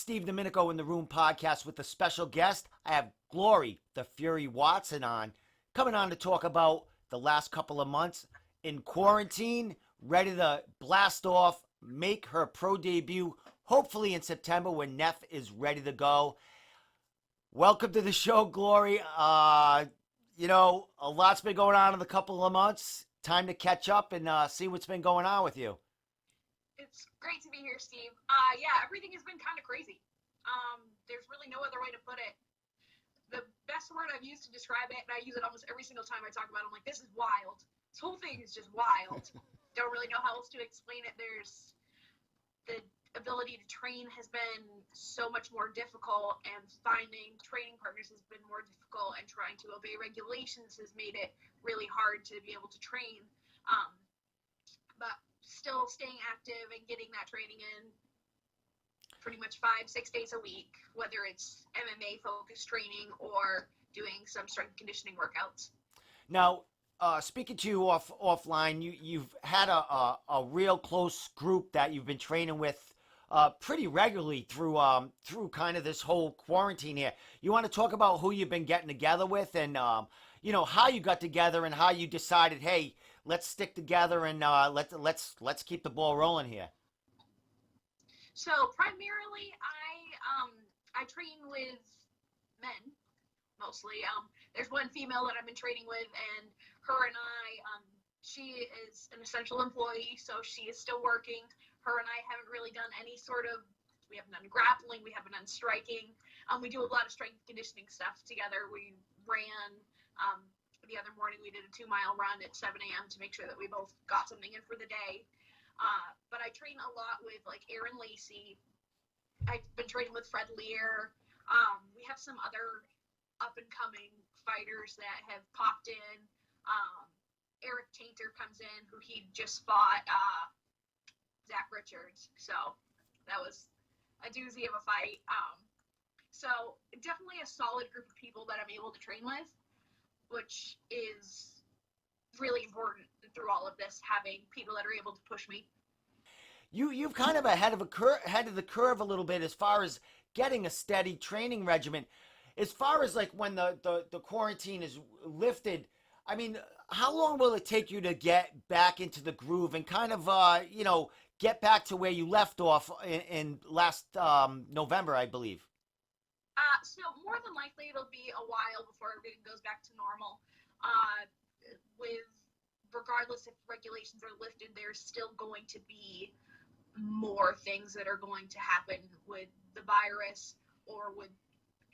Steve Domenico in the Room podcast with a special guest. I have Glory, the Fury Watson coming on to talk about the last couple of months in quarantine, ready to blast off, make her pro debut, hopefully in September when Neff is ready to go. Welcome to the show, Glory. A lot's been going on in a couple of months. Time to catch up and see what's been going on with you. It's great to be here, Steve. Everything has been kind of crazy. There's really no other way to put it. The best word I've used to describe it, and I use it almost every single time I talk about it, I'm like, this is wild. This whole thing is just wild. Don't really know how else to explain it. There's the ability to train has been so much more difficult, and finding training partners has been more difficult, and trying to obey regulations has made it really hard to be able to train. But still staying active and getting that training in pretty much 5-6 days a week, whether it's MMA focused training or doing some strength conditioning workouts. Now, speaking to you offline, you've had a real close group that you've been training with pretty regularly through kind of this whole quarantine here. You want to talk about who you've been getting together with and how you got together and how you decided, hey, let's stick together and let's keep the ball rolling here. So primarily, I train with men mostly. There's one female that I've been training with, and her and I, she is an essential employee, so she is still working. Her and I haven't really done any sort of. We haven't done grappling. We haven't done striking. We do a lot of strength conditioning stuff together. We ran. The other morning we did a 2-mile run at 7 a.m. to make sure that we both got something in for the day. But I train a lot with like Aaron Lacey. I've been training with Fred Lear. We have some other up and coming fighters that have popped in. Eric Tainter comes in, who he just fought Zach Richards. So that was a doozy of a fight. So definitely a solid group of people that I'm able to train with, which is really important through all of this, having people that are able to push me. You've kind of ahead of the curve a little bit as far as getting a steady training regimen. As far as like when the quarantine is lifted, I mean, how long will it take you to get back into the groove and kind of get back to where you left off in last November, I believe? So more than likely it'll be a while before everything goes back to normal. Regardless if regulations are lifted, there's still going to be more things that are going to happen with the virus or with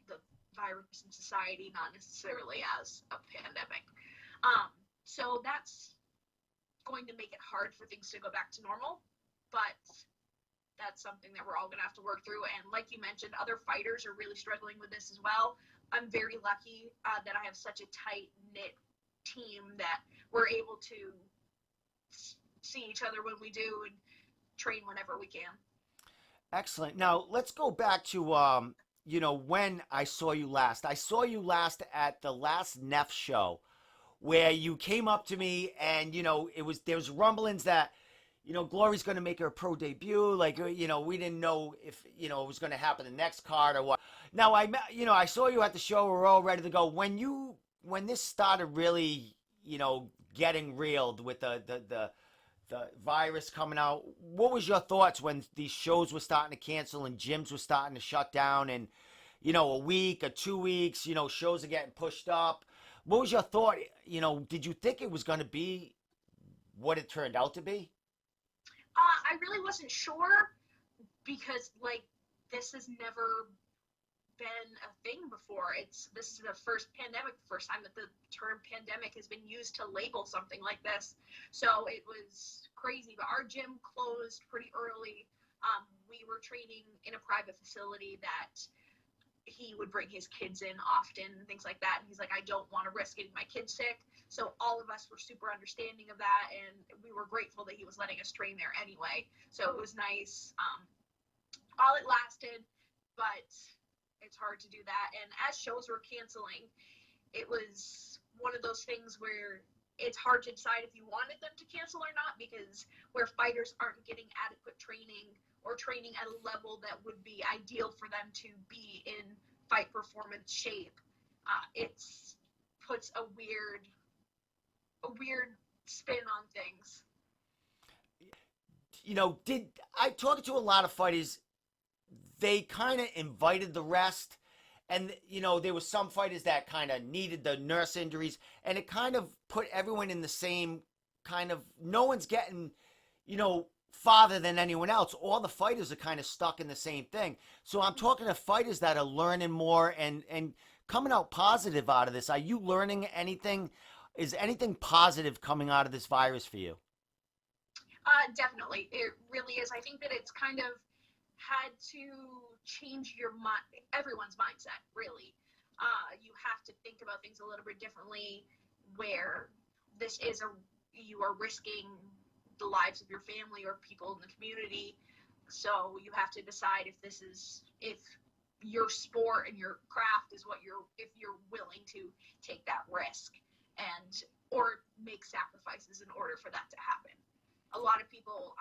the virus in society, not necessarily as a pandemic. So that's going to make it hard for things to go back to normal, but that's something that we're all going to have to work through. And like you mentioned, other fighters are really struggling with this as well. I'm very lucky that I have such a tight-knit team that we're able to see each other when we do and train whenever we can. Excellent. Now, let's go back to, when I saw you last. I saw you last at the last Neff show where you came up to me and, there was rumblings that, Glory's going to make her pro debut. Like, we didn't know if, it was going to happen the next card or what. Now, I saw you at the show. We're all ready to go. When this started really, getting reeled with the virus coming out, what was your thoughts when these shows were starting to cancel and gyms were starting to shut down and, a week or 2 weeks, shows are getting pushed up? What was your thought? Did you think it was going to be what it turned out to be? I really wasn't sure because, this has never been a thing before. This is the first time that the term pandemic has been used to label something like this. So it was crazy, but our gym closed pretty early. We were training in a private facility that he would bring his kids in often and things like that. And he's like, I don't want to risk getting my kids sick. So all of us were super understanding of that. And we were grateful that he was letting us train there anyway. So it was nice. All it lasted, but it's hard to do that. And as shows were canceling, it was one of those things where it's hard to decide if you wanted them to cancel or not, because where fighters aren't getting adequate training or training at a level that would be ideal for them to be in fight performance shape. It's puts a weird spin on things. Did I talk to a lot of fighters? They kind of invited the rest, and there was some fighters that kind of needed the nurse injuries, and it kind of put everyone in the same kind of. No one's getting, farther than anyone else. All the fighters are kind of stuck in the same thing. So I'm talking to fighters that are learning more and coming out positive out of this. Are you learning anything? Is anything positive coming out of this virus for you? Definitely, it really is. I think that it's kind of had to change your mind, everyone's mindset. Really, you have to think about things a little bit differently. Where this is you are risking the lives of your family or people in the community, so you have to decide if your sport and your craft is if you're willing to take that risk and or make sacrifices in order for that to happen. A lot of people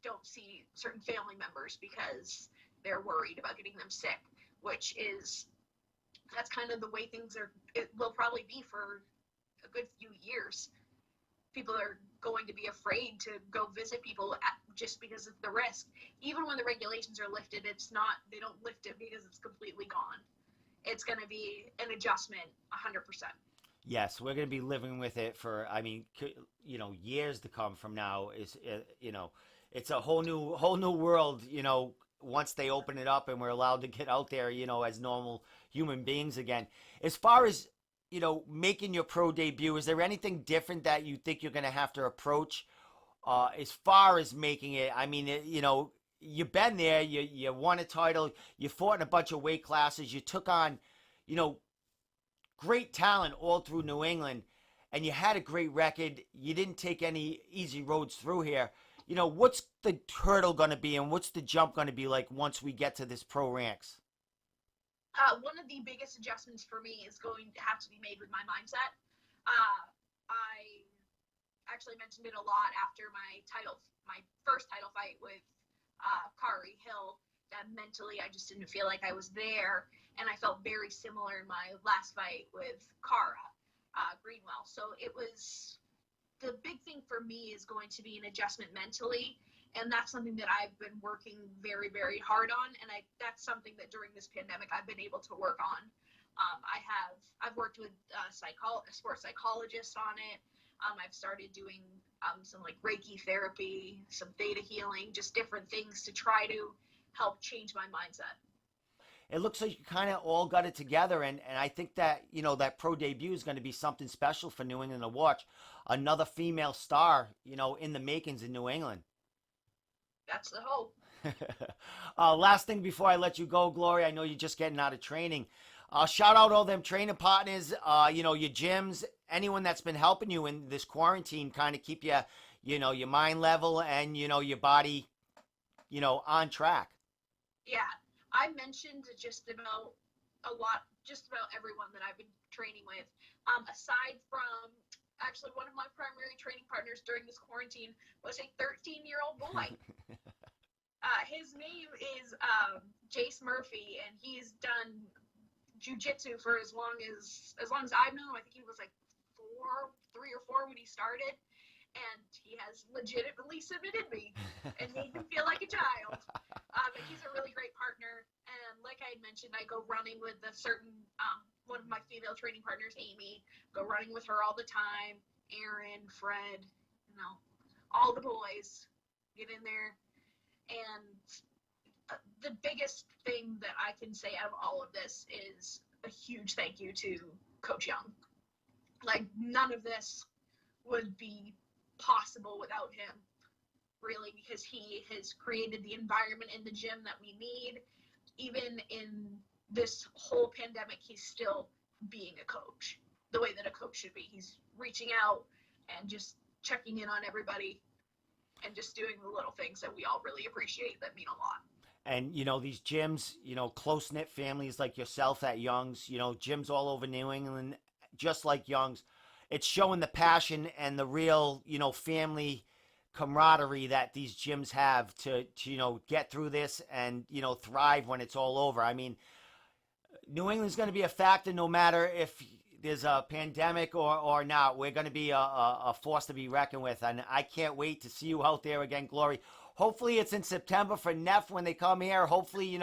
don't see certain family members because they're worried about getting them sick, that's kind of the way it will probably be for a good few years. People are going to be afraid to go visit people just because of the risk. Even when the regulations are lifted, they don't lift it because it's completely gone. It's going to be an adjustment 100%. Yes, we're going to be living with it for, years to come from now. It's a whole new world, once they open it up and we're allowed to get out there, as normal human beings again. As far as, making your pro debut, is there anything different that you think you're going to have to approach as far as making it? I mean, you've been there, you won a title, you fought in a bunch of weight classes, you took on, great talent all through New England, and you had a great record. You didn't take any easy roads through here. What's the hurdle going to be, and what's the jump going to be like once we get to this pro ranks? One of the biggest adjustments for me is going to have to be made with my mindset. I actually mentioned it a lot after my first title fight with Kari Hill, that mentally I just didn't feel like I was there, and I felt very similar in my last fight with Cara Greenwell. So the big thing for me is going to be an adjustment mentally, and that's something that I've been working very, very hard on, and that's something that during this pandemic I've been able to work on. I've worked with a sports psychologist on it. I've started doing some like Reiki therapy, some theta healing, just different things to try to help change my mindset. It looks like you kind of all got it together, and I think that, that pro debut is going to be something special for New England to watch. Another female star, in the makings in New England. That's the hope. Last thing before I let you go, Gloria, I know you're just getting out of training. Shout out all them training partners, your gyms, anyone that's been helping you in this quarantine, kind of keep you, your mind level and, your body, on track. Yeah, I mentioned just about everyone that I've been training with. Aside from, actually, one of my primary training partners during this quarantine was a 13-year-old boy. His name is Jace Murphy, and he's done jiu-jitsu for as long as I've known him. I think he was like 3 or 4 when he started, and he has legitimately submitted me and made me feel like a child. But he's a really great partner, and like I had mentioned, I go running with a certain one of my female training partners, Amy. Go running with her all the time. Aaron, Fred, all the boys get in there. And the biggest thing that I can say out of all of this is a huge thank you to Coach Young. Like, none of this would be possible without him, really, because he has created the environment in the gym that we need. Even in this whole pandemic, he's still being a coach the way that a coach should be. He's reaching out and just checking in on everybody and just doing the little things that we all really appreciate that mean a lot. And, these gyms, close-knit families like yourself at Young's, gyms all over New England, just like Young's, it's showing the passion and the real, family camaraderie that these gyms have to get through this and, thrive when it's all over. I mean, New England's going to be a factor no matter if there's a pandemic or not. We're going to be a force to be reckoned with. And I can't wait to see you out there again, Glory. Hopefully it's in September for Neff when they come here. Hopefully,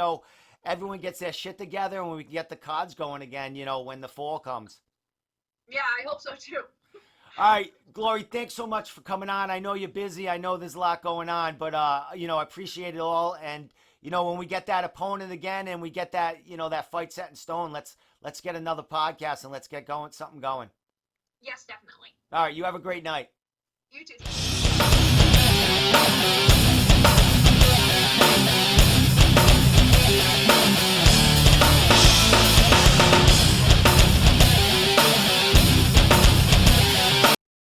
everyone gets their shit together and we can get the cards going again, when the fall comes. Yeah, I hope so too. All right, Glory, thanks so much for coming on. I know you're busy. I know there's a lot going on, but, I appreciate it all. And, when we get that opponent again and we get that, that fight set in stone, let's get another podcast and let's get something going. Yes, definitely. All right, you have a great night. You too.